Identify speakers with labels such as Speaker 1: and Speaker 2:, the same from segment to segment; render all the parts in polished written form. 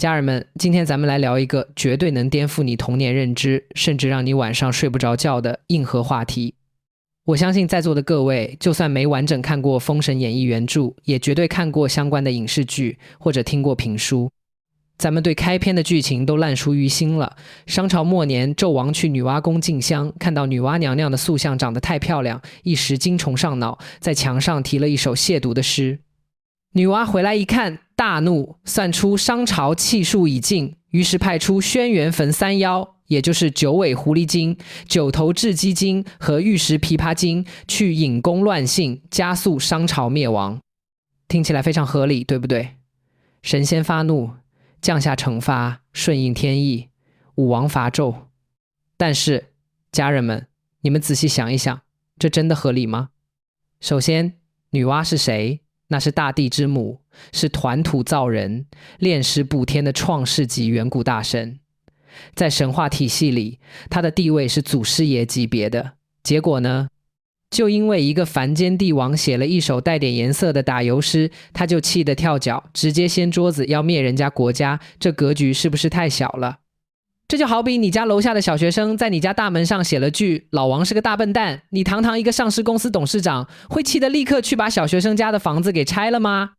Speaker 1: 家人们，今天咱们来聊一个绝对能颠覆你童年认知，甚至让你晚上睡不着觉的硬核话题。我相信在座的各位，就算没完整看过《封神演义》原著，也绝对看过相关的影视剧或者听过评书。咱们对开篇的剧情都烂熟于心了。商朝末年，纣王去女娲宫进香，看到女娲娘娘的塑像长得太漂亮，一时精虫上脑，在墙上题了一首亵渎的诗。女娲回来一看，大怒，算出商朝气数已尽，于是派出轩辕焚三妖，也就是九尾狐狸精、九头雉鸡精和玉石琵琶精，去引弓乱信，加速商朝灭亡。听起来非常合理，对不对？神仙发怒，降下惩罚，顺应天意，武王伐纣。但是家人们，你们仔细想一想，这真的合理吗？首先，女娲是谁？那是大地之母，是团土造人、炼石补天的创世级远古大神。在神话体系里，她的地位是祖师爷级别的。结果呢，就因为一个凡间帝王写了一首带点颜色的打油诗，他就气得跳脚，直接掀桌子要灭人家国家，这格局是不是太小了？这就好比你家楼下的小学生在你家大门上写了句“老王是个大笨蛋”，你堂堂一个上市公司董事长，会气得立刻去把小学生家的房子给拆了吗？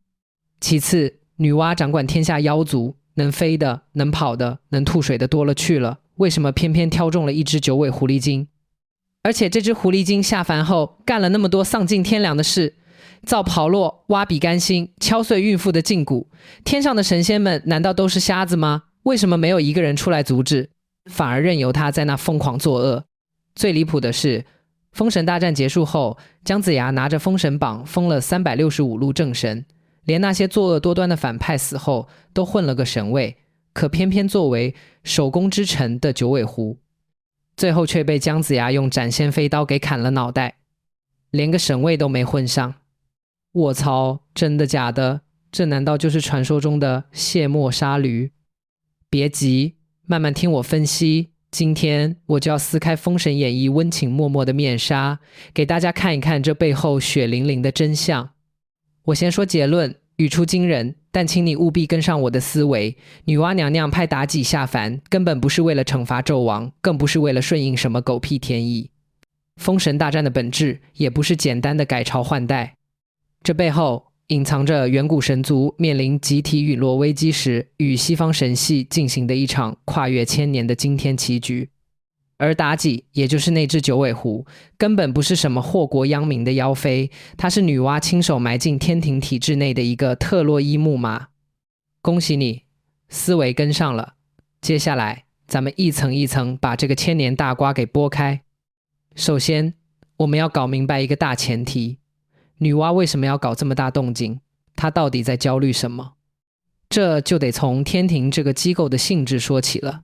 Speaker 1: 其次，女娲掌管天下妖族，能飞的、能跑的、能吐水的多了去了，为什么偏偏挑中了一只九尾狐狸精？而且这只狐狸精下凡后干了那么多丧尽天良的事，造炮烙、挖比干心、敲碎孕妇的胫骨，天上的神仙们难道都是瞎子吗？为什么没有一个人出来阻止，反而任由他在那疯狂作恶？最离谱的是，封神大战结束后，姜子牙拿着封神榜封了365路正神，连那些作恶多端的反派死后都混了个神位，可偏偏作为守宫之臣的九尾狐，最后却被姜子牙用斩仙飞刀给砍了脑袋，连个神位都没混上。卧槽，真的假的？这难道就是传说中的卸磨杀驴？别急，慢慢听我分析。今天我就要撕开《封神演义》温情脉脉的面纱，给大家看一看这背后血淋淋的真相。我先说结论，语出惊人，但请你务必跟上我的思维。女娲娘娘派妲己下凡，根本不是为了惩罚纣王，更不是为了顺应什么狗屁天意。封神大战的本质也不是简单的改朝换代，这背后隐藏着远古神族面临集体陨落危机时，与西方神系进行的一场跨越千年的惊天棋局。而妲己，也就是那只九尾狐，根本不是什么祸国殃民的妖妃，她是女娲亲手埋进天庭体制内的一个特洛伊木马。恭喜你，思维跟上了。接下来，咱们一层一层把这个千年大瓜给剥开。首先，我们要搞明白一个大前提。女娲为什么要搞这么大动静？她到底在焦虑什么？这就得从天庭这个机构的性质说起了。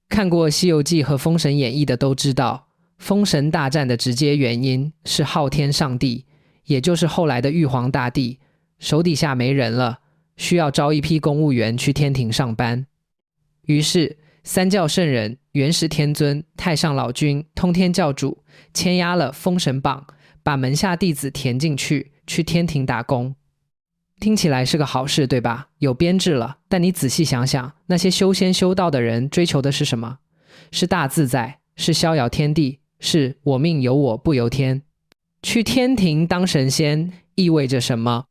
Speaker 1: 看过《西游记》和《封神演义》的都知道，封神大战的直接原因是昊天上帝，也就是后来的玉皇大帝，手底下没人了，需要招一批公务员去天庭上班。于是三教圣人、元始天尊、太上老君、通天教主签押了封神榜，把门下弟子填进去，去天庭打工。听起来是个好事，对吧？有编制了，但你仔细想想，那些修仙修道的人追求的是什么？是大自在，是逍遥天地，是我命由我不由天。去天庭当神仙意味着什么？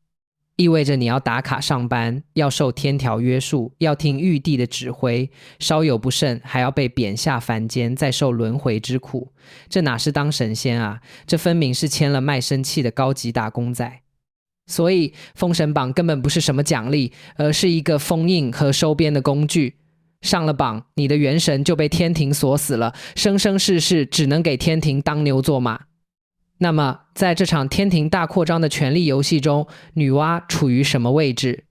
Speaker 1: 意味着你要打卡上班，要受天条约束，要听玉帝的指挥，稍有不慎还要被贬下凡间，再受轮回之苦。这哪是当神仙啊，这分明是签了卖身契的高级打工仔。所以封神榜根本不是什么奖励，而是一个封印和收编的工具。上了榜，你的元神就被天庭锁死了，生生世世只能给天庭当牛做马。那么在这场天庭大扩张的权力游戏中，女娲处于什么位置？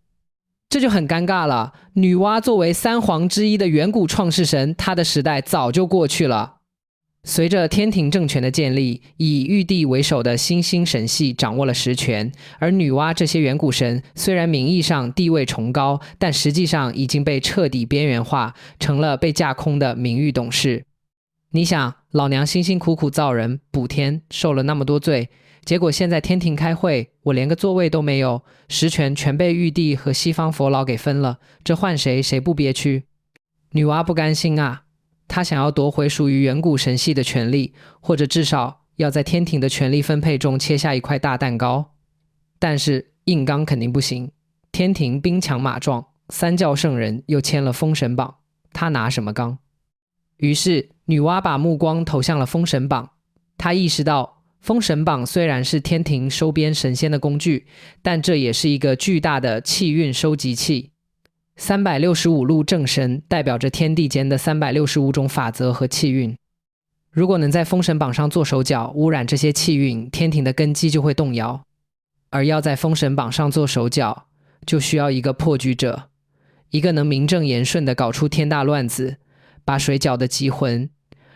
Speaker 1: 这就很尴尬了。女娲作为三皇之一的远古创世神，她的时代早就过去了。随着天庭政权的建立，以玉帝为首的新兴神系掌握了实权，而女娲这些远古神虽然名义上地位崇高，但实际上已经被彻底边缘化，成了被架空的名誉董事。你想，老娘辛辛苦苦造人补天，受了那么多罪，结果现在天庭开会，我连个座位都没有，实权全被玉帝和西方佛老给分了，这换谁谁不憋屈？女娲不甘心啊，她想要夺回属于远古神系的权利，或者至少要在天庭的权力分配中切下一块大蛋糕。但是硬刚肯定不行，天庭兵强马壮，三教圣人又签了封神榜，他拿什么刚？于是女娲把目光投向了封神榜，她意识到封神榜虽然是天庭收编神仙的工具，但这也是一个巨大的气运收集器。365路正神代表着天地间的365种法则和气运，如果能在封神榜上做手脚，污染这些气运，天庭的根基就会动摇。而要在封神榜上做手脚，就需要一个破局者，一个能名正言顺地搞出天大乱子，把水搅得极浑，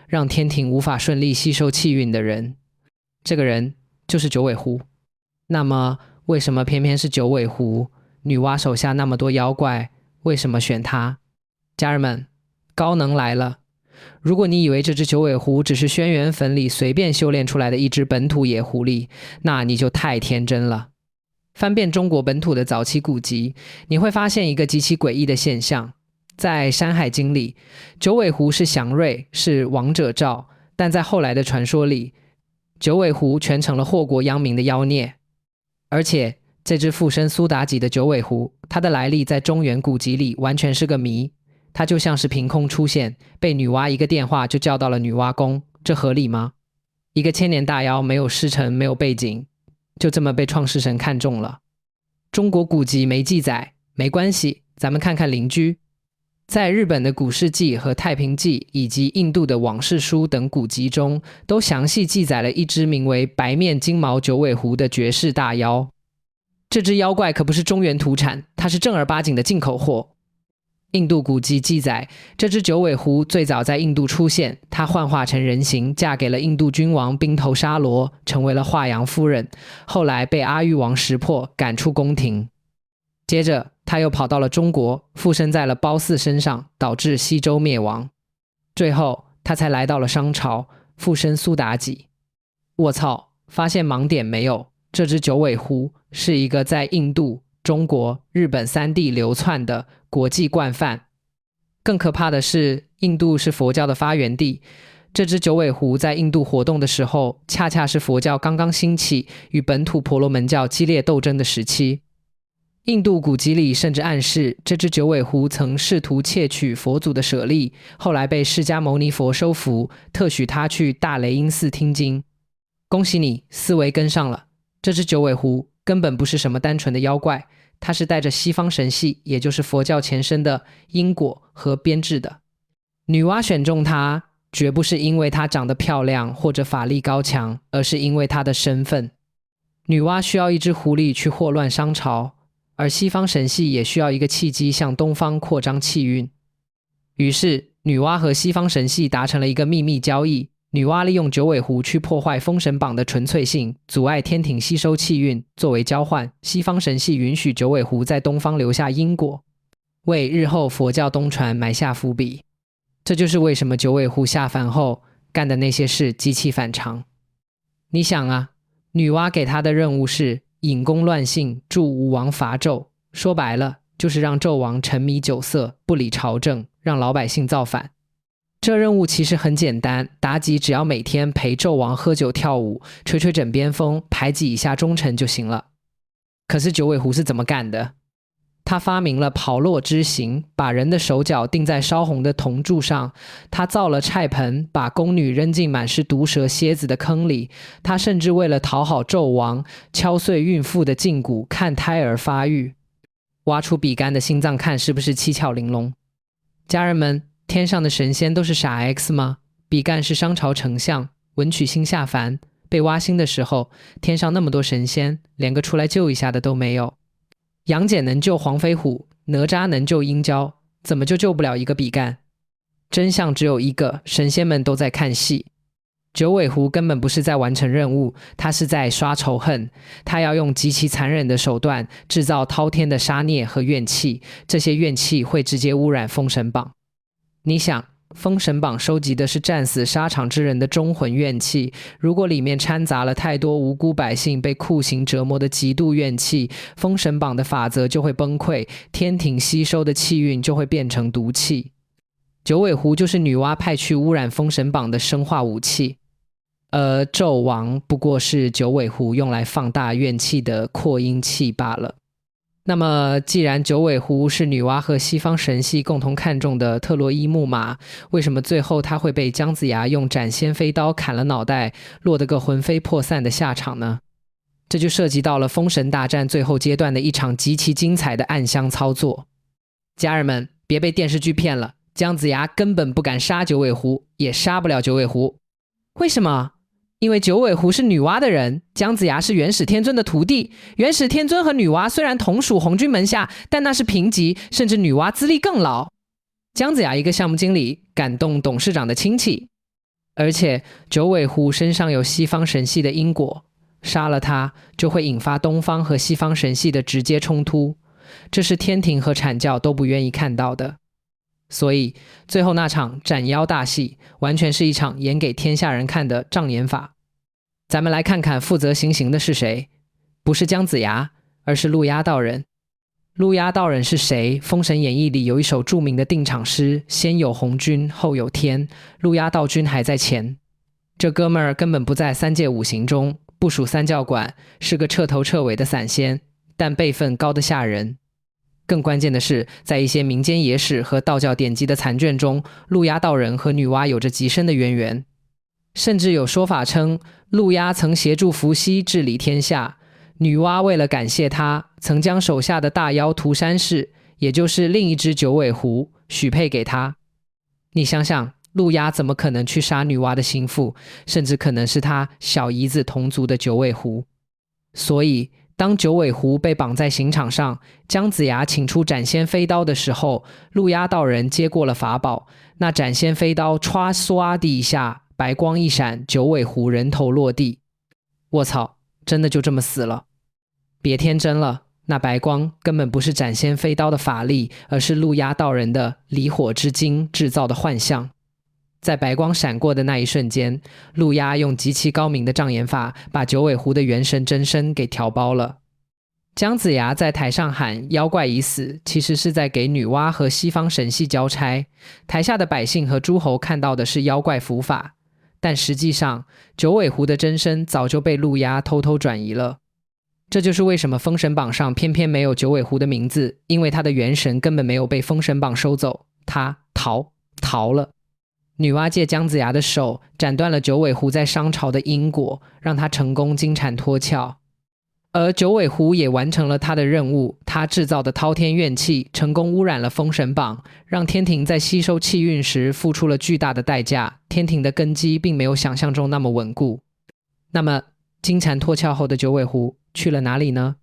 Speaker 1: 让天庭无法顺利吸收气运的人。这个人就是九尾狐。那么为什么偏偏是九尾狐？女娲手下那么多妖怪，为什么选他？家人们，高能来了！如果你以为这只九尾狐只是轩辕坟里随便修炼出来的一只本土野狐狸，那你就太天真了。翻遍中国本土的早期古籍，你会发现一个极其诡异的现象。在《山海经》里，九尾狐是祥瑞，是王者兆，但在后来的传说里，九尾狐全成了祸国殃民的妖孽。而且这只附身苏妲己的九尾狐，它的来历在中原古籍里完全是个谜。它就像是凭空出现，被女娲一个电话就叫到了女娲宫，这合理吗？一个千年大妖，没有师承，没有背景，就这么被创世神看中了。中国古籍没记载，没关系，咱们看看邻居。在日本的古事记和太平记，以及印度的往事书等古籍中，都详细记载了一只名为白面金毛九尾狐的绝世大妖。这只妖怪可不是中原土产，它是正儿八经的进口货。印度古籍记载，这只九尾狐最早在印度出现，它幻化成人形，嫁给了印度君王宾头沙罗，成为了华阳夫人，后来被阿育王识破，赶出宫廷。接着他又跑到了中国，附身在了褒姒身上，导致西周灭亡。最后他才来到了商朝，附身苏妲己。我操，发现盲点没有？这只九尾狐是一个在印度、中国、日本三地流窜的国际惯犯。更可怕的是，印度是佛教的发源地，这只九尾狐在印度活动的时候，恰恰是佛教刚刚兴起，与本土婆罗门教激烈斗争的时期。印度古籍里甚至暗示，这只九尾狐曾试图窃取佛祖的舍利，后来被释迦牟尼佛收服，特许他去大雷音寺听经。恭喜你，思维跟上了，这只九尾狐根本不是什么单纯的妖怪，它是带着西方神系，也就是佛教前身的因果和编制的。女娲选中它，绝不是因为她长得漂亮或者法力高强，而是因为她的身份。女娲需要一只狐狸去祸乱商朝，而西方神系也需要一个契机向东方扩张气运。于是女娲和西方神系达成了一个秘密交易，女娲利用九尾狐去破坏封神榜的纯粹性，阻碍天庭吸收气运，作为交换，西方神系允许九尾狐在东方留下因果，为日后佛教东传埋下伏笔。这就是为什么九尾狐下凡后干的那些事极其反常。你想啊，女娲给他的任务是引宫乱性，助吴王伐纣，说白了就是让纣王沉迷酒色，不理朝政，让老百姓造反。这任务其实很简单，妲己只要每天陪纣王喝酒跳舞，吹吹枕边风，排挤一下忠臣就行了。可是九尾狐是怎么干的？他发明了炮烙之刑，把人的手脚钉在烧红的铜柱上。他造了菜盆，把宫女扔进满是毒蛇蝎子的坑里。他甚至为了讨好纣王，敲碎孕妇的胫骨，看胎儿发育。挖出比干的心脏看是不是七窍玲珑？家人们，天上的神仙都是傻 X 吗？比干是商朝丞相，文曲星下凡，被挖心的时候，天上那么多神仙，连个出来救一下的都没有。杨戬能救黄飞虎，哪吒能救殷郊，怎么就救不了一个比干？真相只有一个，神仙们都在看戏。九尾狐根本不是在完成任务，他是在刷仇恨，他要用极其残忍的手段制造滔天的杀孽和怨气，这些怨气会直接污染封神榜。你想，封神榜收集的是战死沙场之人的忠魂怨气，如果里面掺杂了太多无辜百姓被酷刑折磨的极度怨气，封神榜的法则就会崩溃，天庭吸收的气运就会变成毒气。九尾狐就是女娲派去污染封神榜的生化武器，而纣王不过是九尾狐用来放大怨气的扩音器罢了。那么既然九尾狐是女娲和西方神系共同看重的特洛伊木马，为什么最后她会被姜子牙用斩仙飞刀砍了脑袋，落得个魂飞魄散的下场呢？这就涉及到了封神大战最后阶段的一场极其精彩的暗箱操作。家人们，别被电视剧骗了，姜子牙根本不敢杀九尾狐，也杀不了九尾狐。为什么？因为九尾狐是女娲的人，姜子牙是元始天尊的徒弟。元始天尊和女娲虽然同属红军门下，但那是平级，甚至女娲资历更老。姜子牙一个项目经理感动董事长的亲戚，而且九尾狐身上有西方神系的因果，杀了他就会引发东方和西方神系的直接冲突，这是天庭和阐教都不愿意看到的。所以最后那场斩妖大戏完全是一场演给天下人看的障眼法。咱们来看看负责行刑的是谁，不是姜子牙，而是路亚道人。路亚道人是谁？封神演义里有一首著名的定场诗，先有红军后有天，路亚道军还在前。这哥们儿根本不在三界五行中，不属三教管，是个彻头彻尾的散仙，但辈分高得吓人。更关键的是，在一些民间野史和道教典籍的残卷中，路亚道人和女娲有着极深的渊源，甚至有说法称路亚曾协助伏羲治理天下，女娲为了感谢他，曾将手下的大妖涂山氏，也就是另一只九尾狐，许配给他。你想想，路亚怎么可能去杀女娲的心腹，甚至可能是他小姨子同族的九尾狐。所以当九尾狐被绑在刑场上，姜子牙请出斩仙飞刀的时候，路亚道人接过了法宝，那斩仙飞刀唰唰地一下，白光一闪，九尾狐人头落地。卧槽，真的就这么死了？别天真了，那白光根本不是斩仙飞刀的法力，而是路亚道人的离火之精制造的幻象。在白光闪过的那一瞬间，路亚用极其高明的障眼法把九尾狐的元神真身给调包了。姜子牙在台上喊妖怪已死，其实是在给女娲和西方神系交差，台下的百姓和诸侯看到的是妖怪伏法，但实际上九尾狐的真身早就被路亚偷偷转移了。这就是为什么封神榜上偏偏没有九尾狐的名字，因为他的元神根本没有被封神榜收走，他逃了。女娲借姜子牙的手斩断了九尾狐在商朝的因果，让他成功金蝉脱壳。而九尾狐也完成了他的任务，他制造的滔天怨气成功污染了封神榜，让天庭在吸收气运时付出了巨大的代价，天庭的根基并没有想象中那么稳固。那么金蝉脱壳后的九尾狐去了哪里呢？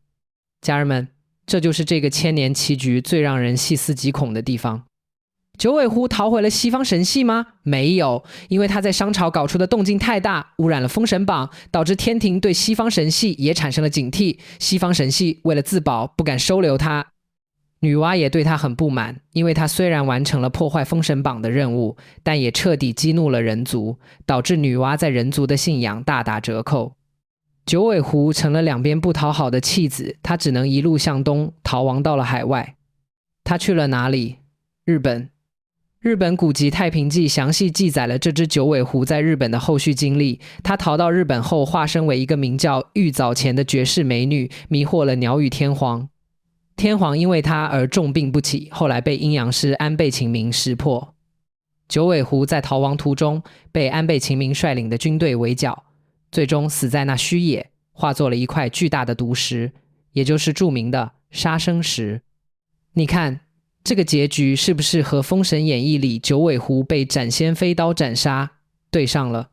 Speaker 1: 家人们，这就是这个千年棋局最让人细思极恐的地方。九尾狐逃回了西方神系吗？没有，因为他在商朝搞出的动静太大，污染了封神榜，导致天庭对西方神系也产生了警惕，西方神系为了自保不敢收留他。女娲也对他很不满，因为他虽然完成了破坏封神榜的任务，但也彻底激怒了人族，导致女娲在人族的信仰大打折扣。九尾狐成了两边不讨好的弃子，他只能一路向东逃亡到了海外。他去了哪里？日本。日本古籍《太平记》详细记载了这只九尾狐在日本的后续经历。他逃到日本后，化身为一个名叫玉藻前的绝世美女，迷惑了鸟羽天皇。天皇因为他而重病不起，后来被阴阳师安倍晴明识破。九尾狐在逃亡途中被安倍晴明率领的军队围剿，最终死在那须野，化作了一块巨大的毒石，也就是著名的杀生石。你看这个结局是不是和《封神演义》里九尾狐被斩仙飞刀斩杀对上了？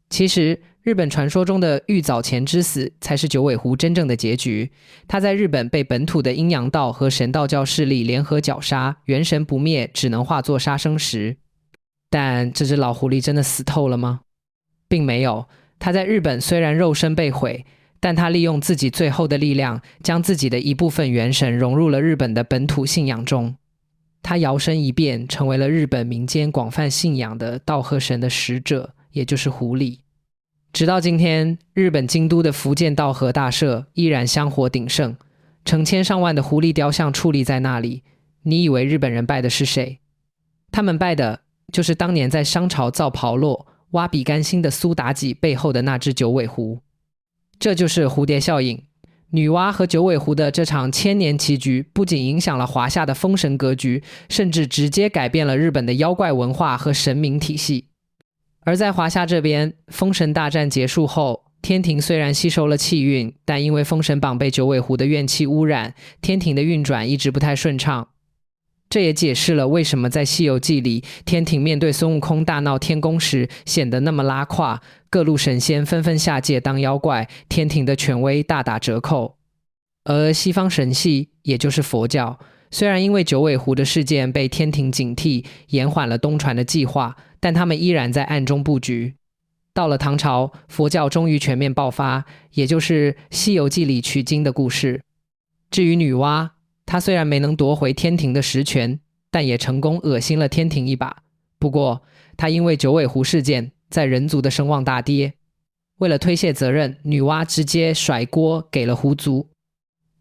Speaker 1: 其实日本传说中的玉藻前之死才是九尾狐真正的结局。他在日本被本土的阴阳道和神道教势力联合绞杀，元神不灭，只能化作杀生石。但这只老狐狸真的死透了吗？并没有。他在日本虽然肉身被毁，但他利用自己最后的力量，将自己的一部分元神融入了日本的本土信仰中。他摇身一变成为了日本民间广泛信仰的稻荷神的使者，也就是狐狸。直到今天，日本京都的福建稻荷大社依然香火鼎盛，成千上万的狐狸雕像矗立在那里。你以为日本人拜的是谁？他们拜的就是当年在商朝造炮烙、挖比干星的苏妲己背后的那只九尾狐。这就是蝴蝶效应。女娲和九尾狐的这场千年棋局，不仅影响了华夏的封神格局，甚至直接改变了日本的妖怪文化和神明体系。而在华夏这边，封神大战结束后，天庭虽然吸收了气运，但因为封神榜被九尾狐的怨气污染，天庭的运转一直不太顺畅。这也解释了为什么在《西游记》里，天庭面对孙悟空大闹天宫时显得那么拉胯，各路神仙纷纷下界当妖怪，天庭的权威大打折扣。而西方神系，也就是佛教，虽然因为九尾狐的事件被天庭警惕，延缓了东传的计划，但他们依然在暗中布局。到了唐朝，佛教终于全面爆发，也就是《西游记》里取经的故事。至于女娲，她虽然没能夺回天庭的实权，但也成功恶心了天庭一把。不过，她因为九尾狐事件，在人族的声望大跌。为了推卸责任，女娲直接甩锅给了狐族。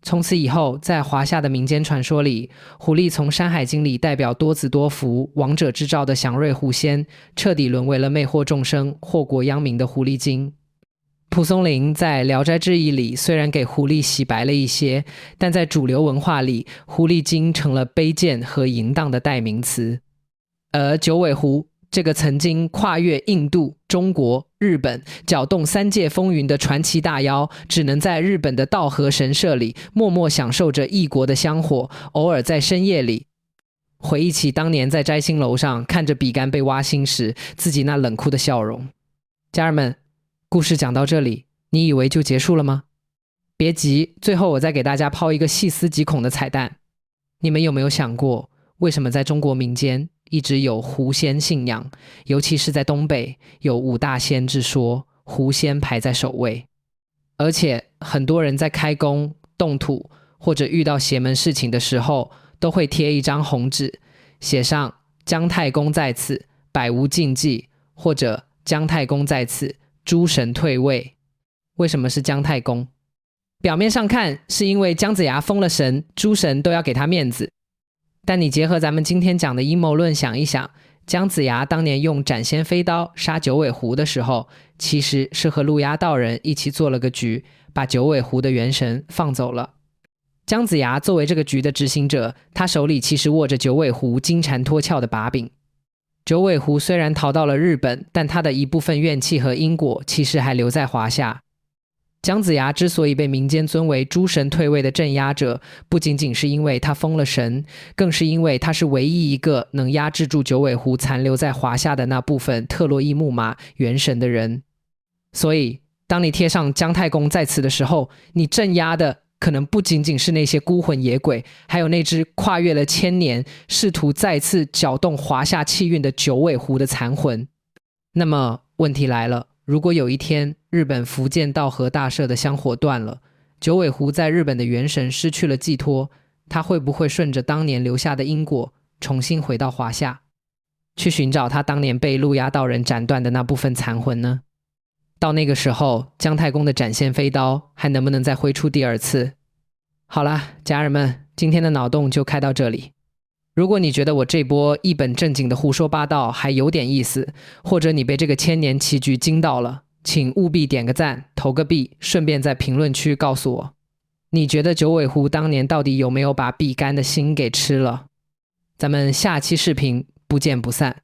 Speaker 1: 从此以后，在华夏的民间传说里，狐狸从《山海经》里代表多子多福、王者之兆的祥瑞狐仙，彻底沦为了魅惑众生、祸国殃民的狐狸精。蒲松龄在《聊斋志异》里虽然给狐狸洗白了一些，但在主流文化里，狐狸精成了卑贱和淫荡的代名词。而九尾狐这个曾经跨越印度、中国、日本，搅动三界风云的传奇大妖，只能在日本的稻荷神社里默默享受着异国的香火，偶尔在深夜里回忆起当年在摘星楼上看着比干被挖心时自己那冷酷的笑容。家人们，故事讲到这里，你以为就结束了吗？别急，最后我再给大家抛一个细思极恐的彩蛋。你们有没有想过，为什么在中国民间一直有狐仙信仰，尤其是在东北有五大仙之说，狐仙排在首位。而且很多人在开工、动土或者遇到邪门事情的时候，都会贴一张红纸，写上姜太公在此，百无禁忌，或者姜太公在此，诸神退位。为什么是姜太公？表面上看是因为姜子牙封了神，诸神都要给他面子。但你结合咱们今天讲的阴谋论想一想，姜子牙当年用斩仙飞刀杀九尾狐的时候，其实是和路亚道人一起做了个局，把九尾狐的元神放走了。姜子牙作为这个局的执行者，他手里其实握着九尾狐金蝉脱壳的把柄。九尾狐虽然逃到了日本，但他的一部分怨气和因果其实还留在华夏。姜子牙之所以被民间尊为诸神退位的镇压者，不仅仅是因为他封了神，更是因为他是唯一一个能压制住九尾狐残留在华夏的那部分特洛伊木马元神的人。所以当你贴上姜太公在此的时候，你镇压的可能不仅仅是那些孤魂野鬼，还有那只跨越了千年试图再次搅动华夏气运的九尾狐的残魂。那么问题来了，如果有一天日本福建稻荷大社的香火断了，九尾狐在日本的元神失去了寄托，他会不会顺着当年留下的因果重新回到华夏，去寻找他当年被路亚道人斩断的那部分残魂呢？到那个时候，姜太公的斩仙飞刀还能不能再挥出第二次？好啦，家人们，今天的脑洞就开到这里。如果你觉得我这波一本正经的胡说八道还有点意思，或者你被这个千年棋局惊到了，请务必点个赞，投个币，顺便在评论区告诉我，你觉得九尾狐当年到底有没有把比干的心给吃了？咱们下期视频不见不散。